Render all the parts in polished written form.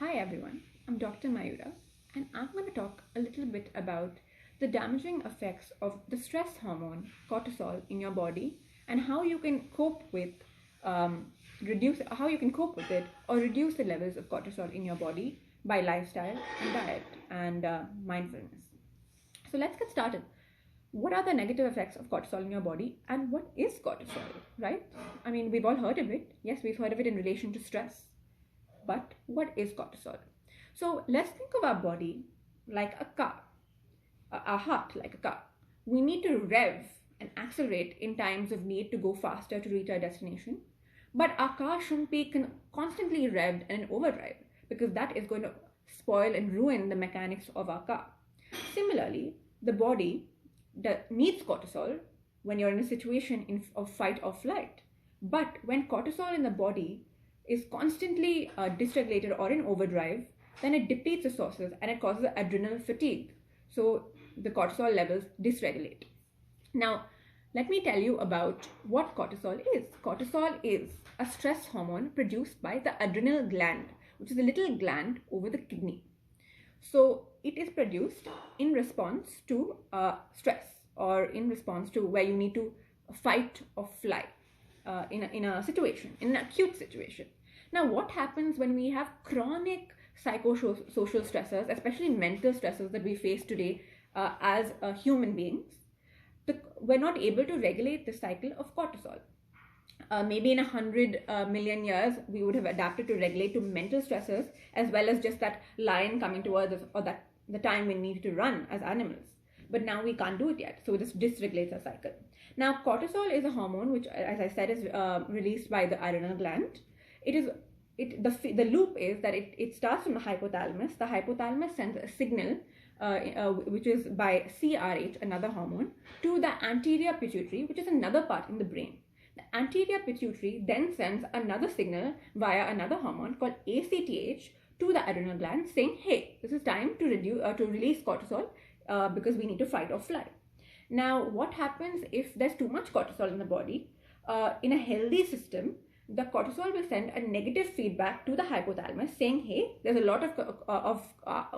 Hi everyone, I'm Dr. Mayura, and I'm going to talk a little bit about the damaging effects of the stress hormone cortisol in your body and how you can cope with it or reduce the levels of cortisol in your body by lifestyle and diet and mindfulness. So let's get started. What are the negative effects of cortisol in your body and what is cortisol, right? I mean, we've all heard of it. Yes, we've heard of it in relation to stress. But what is cortisol? So let's think of our body like a car, our heart like a car. We need to rev and accelerate in times of need to go faster to reach our destination. But our car shouldn't be constantly revved and in overdrive because that is going to spoil and ruin the mechanics of our car. Similarly, the body needs cortisol when you're in a situation of fight or flight. But when cortisol in the body is constantly dysregulated or in overdrive, then it depletes the sources and it causes adrenal fatigue. So the cortisol levels dysregulate. Now, let me tell you about what cortisol is. Cortisol is a stress hormone produced by the adrenal gland, which is a little gland over the kidney. So it is produced in response to stress or in response to where you need to fight or fly in a situation, in an acute situation. Now, what happens when we have chronic psychosocial stressors, especially mental stressors that we face today as human beings? We're not able to regulate the cycle of cortisol. Maybe in 100 million years, we would have adapted to regulate to mental stressors as well as just that lion coming towards us or that the time we need to run as animals. But now we can't do it yet. So this dysregulates our cycle. Now, cortisol is a hormone which, as I said, is released by the adrenal gland. The loop is that it starts from the hypothalamus. The hypothalamus sends a signal, which is by CRH, another hormone, to the anterior pituitary, which is another part in the brain. The anterior pituitary then sends another signal via another hormone called ACTH to the adrenal gland saying, hey, this is time to release cortisol because we need to fight or fly. Now, what happens if there's too much cortisol in the body? In a healthy system, the cortisol will send a negative feedback to the hypothalamus saying, hey, there's a lot of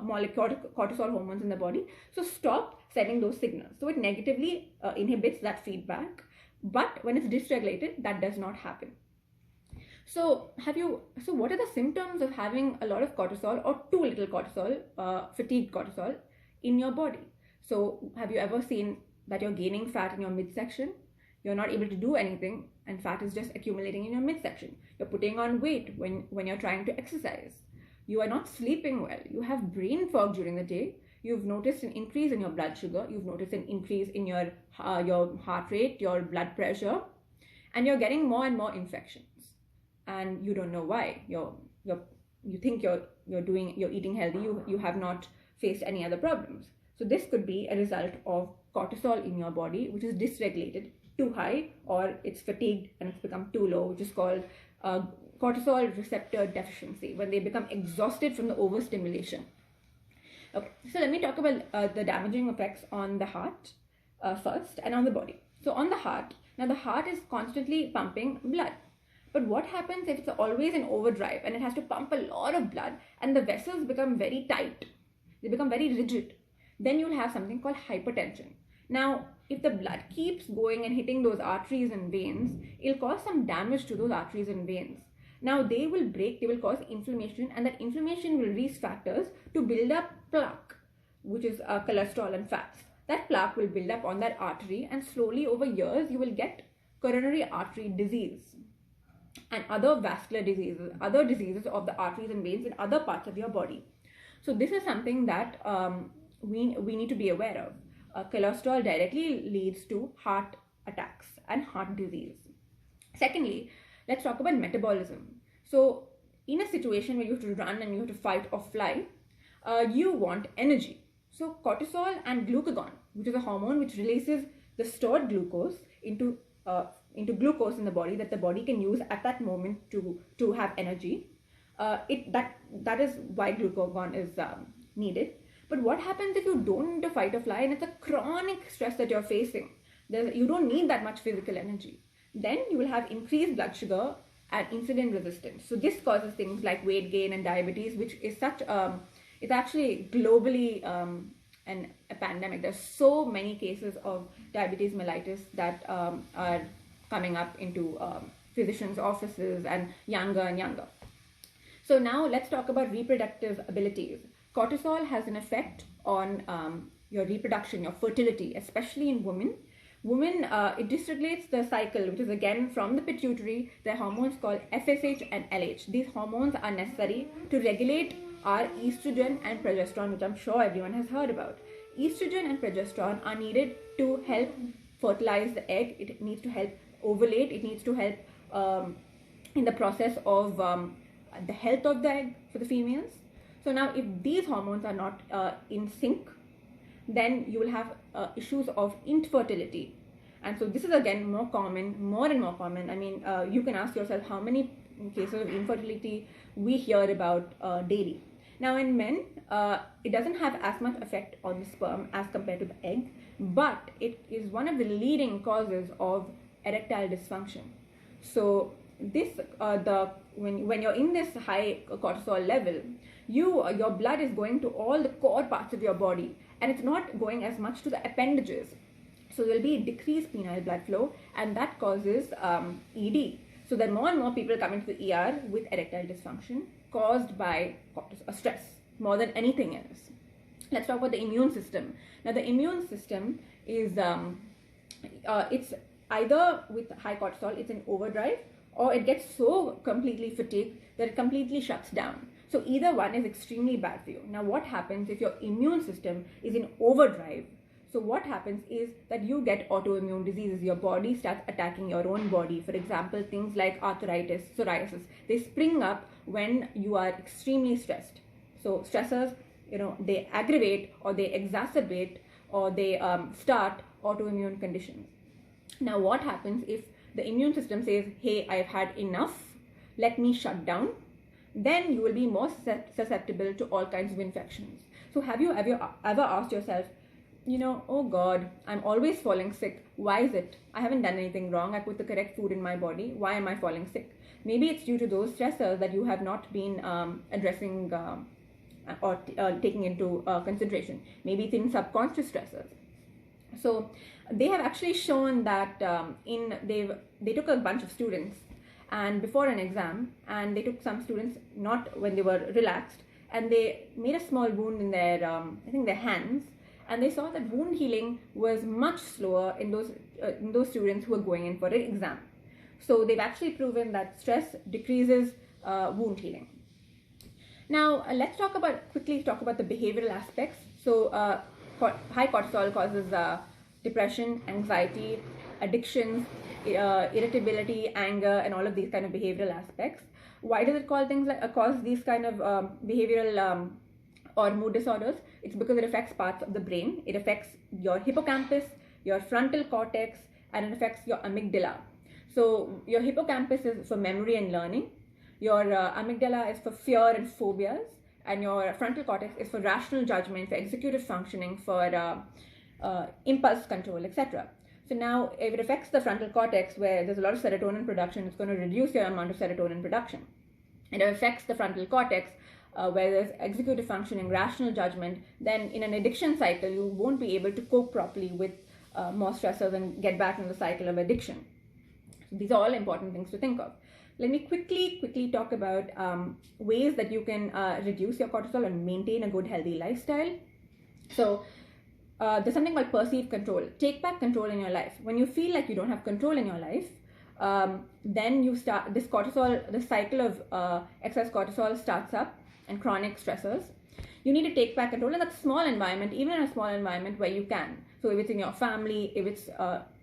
molecular cortisol hormones in the body, so stop sending those signals. So it negatively inhibits that feedback. But when it's dysregulated, that does not happen. So what are the symptoms of having a lot of cortisol or too little cortisol, fatigued cortisol in your body? So have you ever seen that you're gaining fat in your midsection? You're not able to do anything and fat is just accumulating in your midsection. You're putting on weight when you're trying to exercise. You are not sleeping well. You have brain fog during the day. You've noticed an increase in your blood sugar. You've noticed an increase in your heart rate, your blood pressure, and you're getting more and more infections. And you don't know why. You think you're eating healthy. You have not faced any other problems. So this could be a result of cortisol in your body, which is dysregulated too high, or it's fatigued and it's become too low, which is called cortisol receptor deficiency, when they become exhausted from the overstimulation. Okay, so let me talk about the damaging effects on the heart first and on the body. So on the heart, now the heart is constantly pumping blood. But what happens if it's always in overdrive and it has to pump a lot of blood and the vessels become very tight, they become very rigid? Then you'll have something called hypertension. Now, if the blood keeps going and hitting those arteries and veins, it'll cause some damage to those arteries and veins. Now, they will break, they will cause inflammation, and that inflammation will release factors to build up plaque, which is cholesterol and fats. That plaque will build up on that artery, and slowly over years, you will get coronary artery disease and other vascular diseases, other diseases of the arteries and veins in other parts of your body. So this is something that we need to be aware of. Cholesterol directly leads to heart attacks and heart disease. Secondly, let's talk about metabolism. So in a situation where you have to run and you have to fight or fly, you want energy. So cortisol and glucagon, which is a hormone which releases the stored glucose into glucose in the body that the body can use at that moment to have energy. That is why glucagon is needed. But what happens if you don't need to fight or fly and it's a chronic stress that you're facing? You don't need that much physical energy. Then you will have increased blood sugar and insulin resistance. So this causes things like weight gain and diabetes, which is it's actually globally a pandemic. There's so many cases of diabetes mellitus that are coming up into physicians' offices and younger. So now let's talk about reproductive abilities. Cortisol has an effect on your reproduction, your fertility, especially in women. Women, it dysregulates the cycle, which is again from the pituitary. There are hormones called FSH and LH. These hormones are necessary to regulate our estrogen and progesterone, which I'm sure everyone has heard about. Estrogen and progesterone are needed to help fertilize the egg. It needs to help ovulate. It needs to help in the process of the health of the egg for the females. So now if these hormones are not in sync, then you will have issues of infertility. And so this is again more and more common. I mean, you can ask yourself how many cases of infertility we hear about daily. Now in men, it doesn't have as much effect on the sperm as compared to the egg, but it is one of the leading causes of erectile dysfunction. So this when you're in this high cortisol level, your blood is going to all the core parts of your body, and it's not going as much to the appendages. So there'll be decreased penile blood flow, and that causes ED. So there are more and more people coming to the ER with erectile dysfunction caused by stress more than anything else. Let's talk about the immune system. Now the immune system is it's either with high cortisol, it's in overdrive, or it gets so completely fatigued that it completely shuts down. So either one is extremely bad for you. Now what happens if your immune system is in overdrive? So what happens is that you get autoimmune diseases. Your body starts attacking your own body. For example, things like arthritis, psoriasis, they spring up when you are extremely stressed. So stressors, they aggravate or they exacerbate or they start autoimmune conditions. Now what happens if the immune system says, hey, I've had enough, let me shut down? Then you will be more susceptible to all kinds of infections. So have you ever asked yourself, oh God, I'm always falling sick. Why is it? I haven't done anything wrong. I put the correct food in my body. Why am I falling sick? Maybe it's due to those stressors that you have not been addressing or taking into consideration. Maybe it's in subconscious stressors. So they have actually shown that they took a bunch of students and before an exam, and they took some students not when they were relaxed, and they made a small wound in their their hands, and they saw that wound healing was much slower in those students who were going in for an exam. So they've actually proven that stress decreases wound healing. Now let's quickly talk about the behavioral aspects. So high cortisol causes depression, anxiety, addictions, irritability, anger, and all of these kind of behavioral aspects. Why does it cause these kind of behavioral or mood disorders? It's because it affects parts of the brain. It affects your hippocampus, your frontal cortex, and it affects your amygdala. So your hippocampus is for memory and learning. Your amygdala is for fear and phobias, and your frontal cortex is for rational judgment, for executive functioning, for impulse control, etc. So now if it affects the frontal cortex where there's a lot of serotonin production, it's going to reduce your amount of serotonin production. And it affects the frontal cortex where there's executive functioning, rational judgment, then in an addiction cycle, you won't be able to cope properly with more stressors and get back in the cycle of addiction. So these are all important things to think of. Let me quickly talk about ways that you can reduce your cortisol and maintain a good healthy lifestyle. So there's something called perceived control. Take back control in your life. When you feel like you don't have control in your life, then you start this cycle of excess cortisol starts up, and chronic stressors. You need to take back control in a small environment, even in a small environment where you can. So if it's in your family, if it's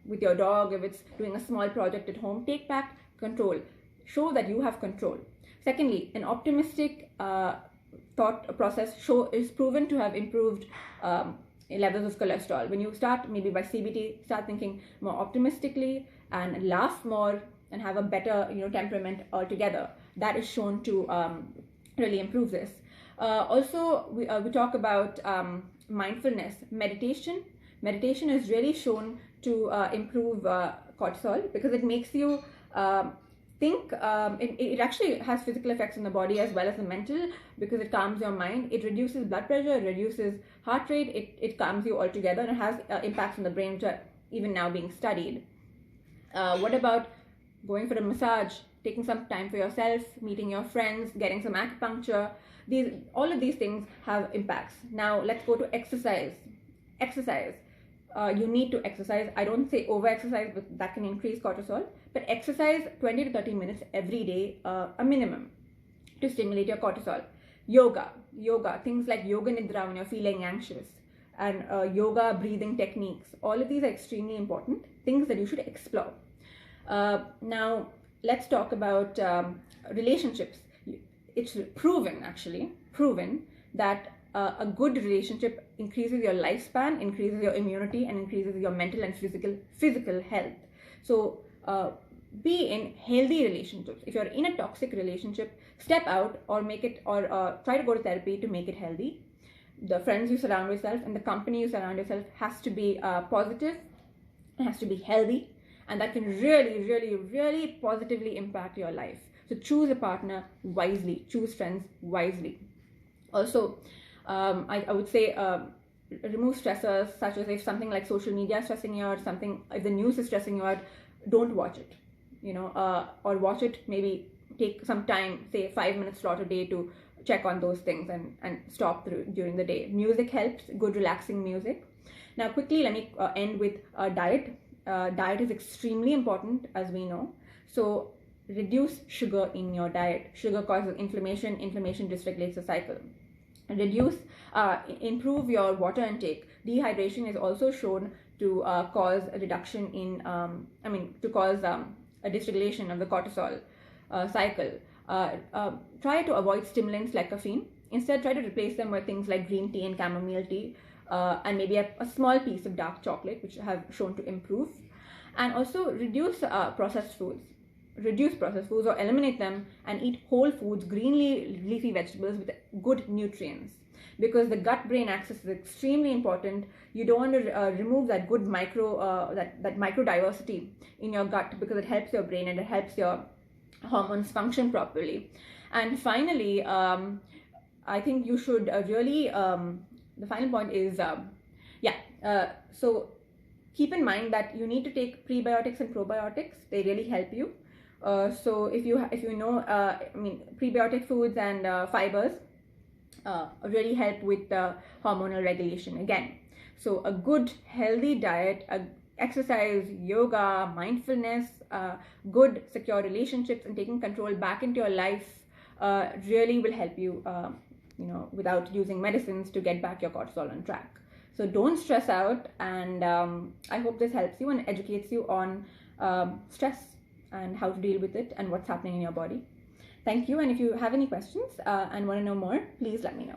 with your dog, if it's doing a small project at home, take back control. Show that you have control. Secondly, an optimistic thought process is proven to have improved levels of cholesterol. When you start, maybe by CBT, start thinking more optimistically and laugh more and have a better temperament altogether. That is shown to really improve this. Also, we talk about mindfulness, meditation. Meditation is really shown to improve cortisol because it makes you think it actually has physical effects on the body as well as the mental, because it calms your mind, it reduces blood pressure, it reduces heart rate, it calms you altogether, and it has impacts on the brain which are even now being studied. What about going for a massage, taking some time for yourself, meeting your friends, getting some acupuncture? All of these things have impacts. Now let's go to exercise. You need to exercise. I don't say over exercise, but that can increase cortisol, but exercise 20 to 30 minutes every day, a minimum, to stimulate your cortisol. Yoga, things like yoga nidra when you're feeling anxious, and yoga breathing techniques, all of these are extremely important things that you should explore. Now let's talk about relationships. It's proven that a good relationship increases your lifespan, increases your immunity, and increases your mental and physical health. So be in healthy relationships. If you're in a toxic relationship, step out or try to go to therapy to make it healthy. The friends you surround yourself and the company you surround yourself has to be positive, it has to be healthy, and that can really positively impact your life. So choose a partner wisely, choose friends wisely. Also, I would say remove stressors, such as if something like social media is stressing you out, if the news is stressing you out, don't watch it, or watch it, maybe take some time, say 5 minutes slot a day, to check on those things and stop during the day. Music helps, good relaxing music. Now quickly, let me end with diet. Diet is extremely important, as we know. So reduce sugar in your diet. Sugar causes inflammation dysregulates the cycle. Improve your water intake. Dehydration is also shown to cause a reduction in a dysregulation of the cortisol cycle. Try to avoid stimulants like caffeine. Instead, try to replace them with things like green tea and chamomile tea, and maybe a small piece of dark chocolate, which have shown to improve. And also reduce processed foods. Reduce processed foods or eliminate them, and eat whole foods, green leafy vegetables with good nutrients, because the gut-brain axis is extremely important. You don't want to remove that good that micro diversity in your gut, because it helps your brain and it helps your hormones function properly. And finally, I think you should the final point is so keep in mind that you need to take prebiotics and probiotics. They really help you. So if you know, prebiotic foods and fibers really help with hormonal regulation again. So a good healthy diet, exercise, yoga, mindfulness, good secure relationships, and taking control back into your life really will help you, without using medicines, to get back your cortisol on track. So don't stress out, and I hope this helps you and educates you on stress and how to deal with it and what's happening in your body. Thank you, and if you have any questions and want to know more, please let me know.